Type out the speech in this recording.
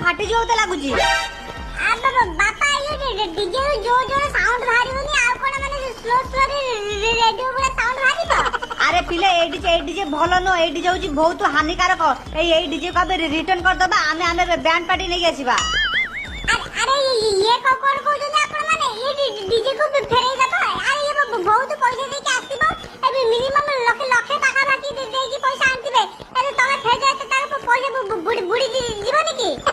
ଫାଟି ଯିବ ତ ଲାଗୁଛି। ବାପା ଇଏ ଡିଜେ ଜୋର ଜୋର ସାଉଣ୍ଡ ବାହାରିବନି ଆଉ କଣ ମାନେ ସ୍ଲୋ ସ୍ଲୋ ରେଡିଓ ଗୁଡା ସାଉଣ୍ଡ ବାହାରିବ? ଆରେ ପିଲେ ଏଇ ଡିଜେ ଭଲ ନୁହଁ, ଏଇ ଡିଜେ ହଉଛି ବହୁତ ହାନିକାରକ। ଏଇ ଡିଜେ କୁ ଆମେ ରିଟର୍ନ କରିଦବା, ଆମେ ବ୍ୟାଣ୍ଡ ପାର୍ଟି ନେଇକି ଆସିବା। ଆରେ ଇଏ କଣ କହୁଛନ୍ତି ଆପଣ ମାନେ? ଇଏ ଡିଜେ କୁ ଫେରେଇ ଦବା? ଆରେ ଇଏ ବହୁତ ପଇସା ଦେଇକି ଆସିବ, ଏବେ ମିନିମମ୍ ଲକ୍ଷେ ପାଖାପାଖି ଦେଇକି ପଇସା ଆଣିଥିବେ। ତମେ ଫେରେଇ ତାର ପଇସା ବୁଡି ଯିବନି କି?